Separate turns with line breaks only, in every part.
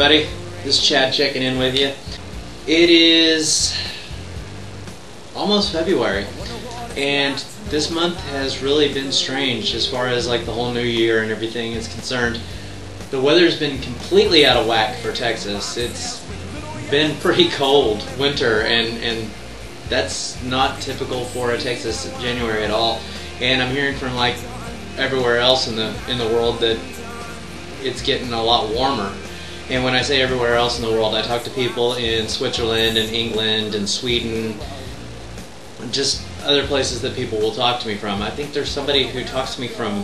everybody. This is Chad checking in with you. It is almost February, and this month has really been strange as far as like the whole new year and everything is concerned. The weather's been completely out of whack for Texas. It's been pretty cold winter, and that's not typical for a Texas January at all. And I'm hearing from like everywhere else in the world that it's getting a lot warmer. And when I say everywhere else in the world, I talk to people in Switzerland and England and Sweden, just other places that people will talk to me from. I think there's somebody who talks to me from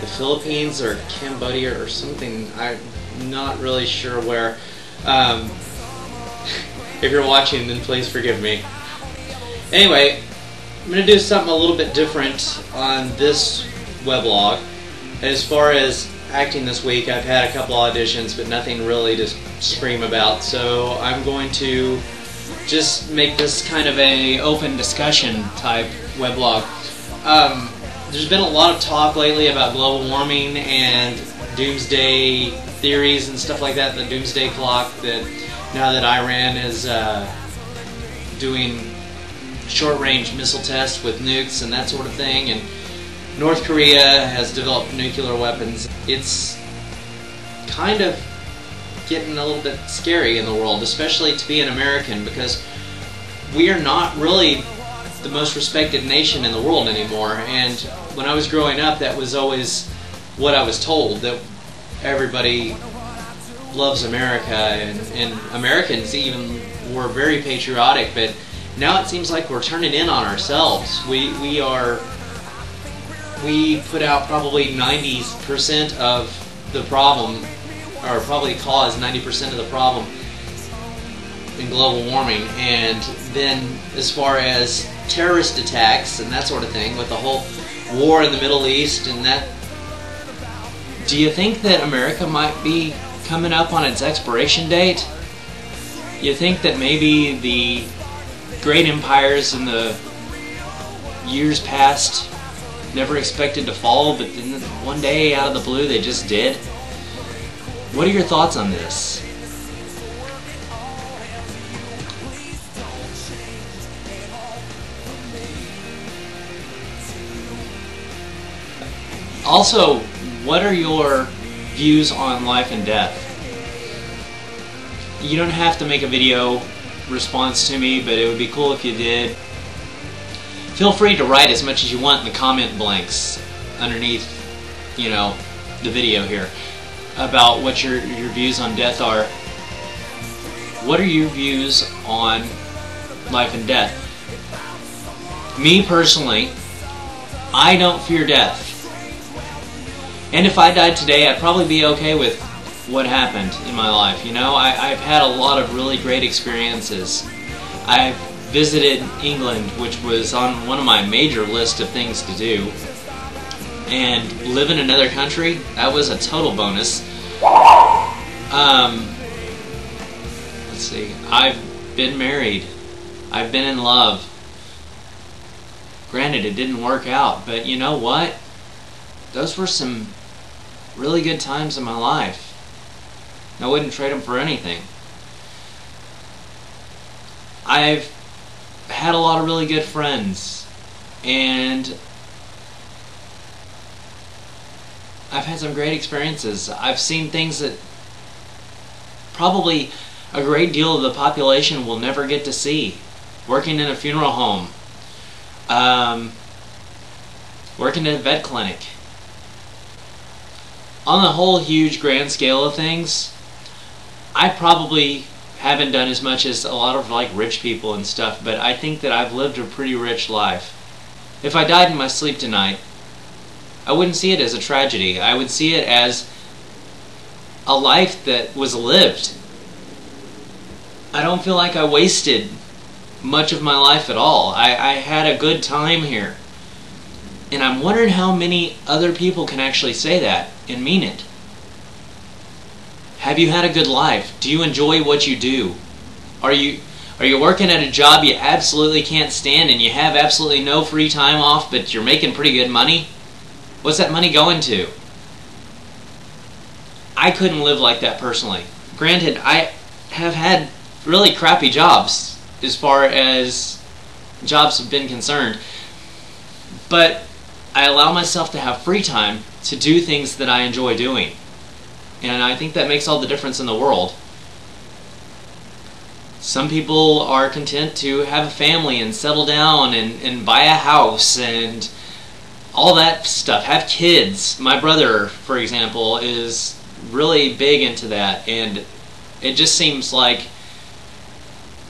the Philippines or Cambodia or something. I'm not really sure where. If you're watching, then please forgive me. Anyway, I'm going to do something a little bit different on this weblog. As far as acting this week, I've had a couple auditions, but nothing really to scream about. So I'm going to just make this kind of a open discussion type weblog. There's been a lot of talk lately about global warming and doomsday theories and stuff like that. The doomsday clock, that now that Iran is doing short-range missile tests with nukes and that sort of thing, and North Korea has developed nuclear weapons. It's kind of getting a little bit scary in the world, especially to be an American, because we are not really the most respected nation in the world anymore. And when I was growing up, that was always what I was told, that everybody loves America, and Americans even were very patriotic. But now it seems like we're turning in on ourselves. We put out probably 90% of the problem, or probably cause 90% of the problem in global warming. And then as far as terrorist attacks and that sort of thing, with the whole war in the Middle East and that, do you think that America might be coming up on its expiration date? You think that maybe the great empires in the years past never expected to fall, but then one day out of the blue they just did? What are your thoughts on this? Also, what are your views on life and death? You don't have to make a video response to me, but it would be cool if you did. Feel free to write as much as you want in the comment blanks underneath, you know, the video here about what your views on death are. What are your views on life and death? Me personally, I don't fear death. And if I died today, I'd probably be okay with what happened in my life. You know, I've had a lot of really great experiences. I've visited England, which was on one of my major list of things to do, and live in another country, that was a total bonus. Let's see, I've been married, I've been in love. Granted, it didn't work out, but you know what? Those were some really good times in my life. I wouldn't trade them for anything. I've had a lot of really good friends, and I've had some great experiences. I've seen things that probably a great deal of the population will never get to see. Working in a funeral home, working in a vet clinic. On the whole huge grand scale of things, I probably haven't done as much as a lot of like rich people and stuff, but I think that I've lived a pretty rich life. If I died in my sleep tonight, I wouldn't see it as a tragedy. I would see it as a life that was lived. I don't feel like I wasted much of my life at all. I had a good time here. And I'm wondering how many other people can actually say that and mean it. Have you had a good life? Do you enjoy what you do? Are you working at a job you absolutely can't stand and you have absolutely no free time off, but you're making pretty good money? What's that money going to? I couldn't live like that personally. Granted, I have had really crappy jobs as far as jobs have been concerned, but I allow myself to have free time to do things that I enjoy doing, and I think that makes all the difference in the world. Some people are content to have a family and settle down and buy a house and all that stuff, have kids. My brother, for example, is really big into that, and it just seems like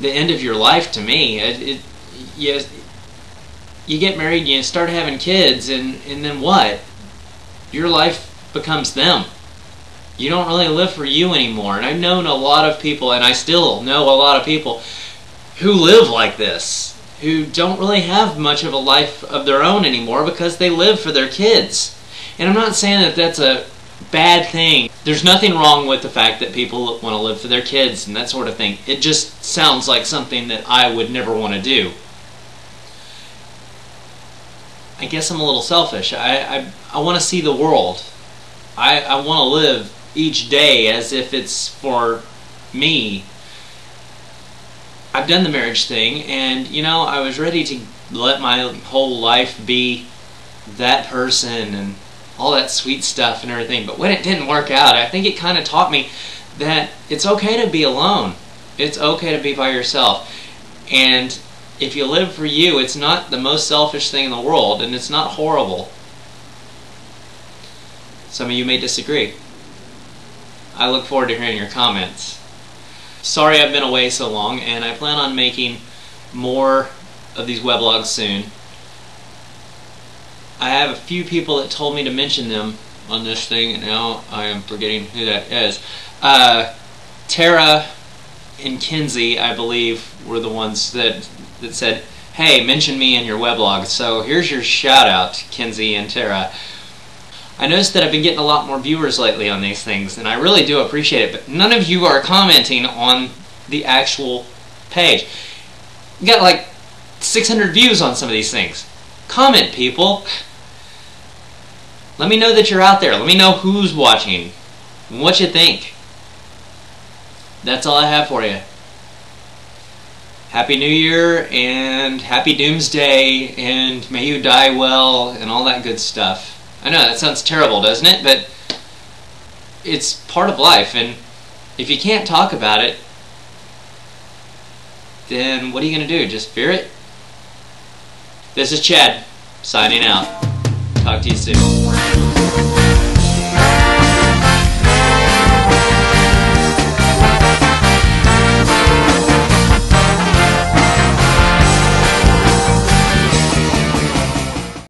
the end of your life to me. You get married, you start having kids, and then what? Your life becomes them. You don't really live for you anymore. And I've known a lot of people, and I still know a lot of people who live like this, who don't really have much of a life of their own anymore because they live for their kids. And I'm not saying that that's a bad thing. There's nothing wrong with the fact that people want to live for their kids and that sort of thing. It just sounds like something that I would never want to do. I guess I'm a little selfish. I want to see the world. I want to live each day as if it's for me. I've done the marriage thing, and you know, I was ready to let my whole life be that person and all that sweet stuff and everything, but when it didn't work out, I think it kind of taught me that it's okay to be alone. It's okay to be by yourself, and if you live for you, it's not the most selfish thing in the world, and it's not horrible. Some of you may disagree. I look forward to hearing your comments. Sorry I've been away so long, and I plan on making more of these weblogs soon. I have a few people that told me to mention them on this thing, and now I am forgetting who that is. Tara and Kinsey, I believe, were the ones that said, hey, mention me in your weblog. So here's your shout out, Kinsey and Tara. I noticed that I've been getting a lot more viewers lately on these things, and I really do appreciate it, but none of you are commenting on the actual page. We got like 600 views on some of these things. Comment, people. Let me know that you're out there. Let me know who's watching and what you think. That's all I have for you. Happy New Year and Happy Doomsday and may you die well and all that good stuff. I know that sounds terrible, doesn't it? But it's part of life, and if you can't talk about it, then what are you going to do? Just fear it? This is Chad, signing out. Talk to you soon.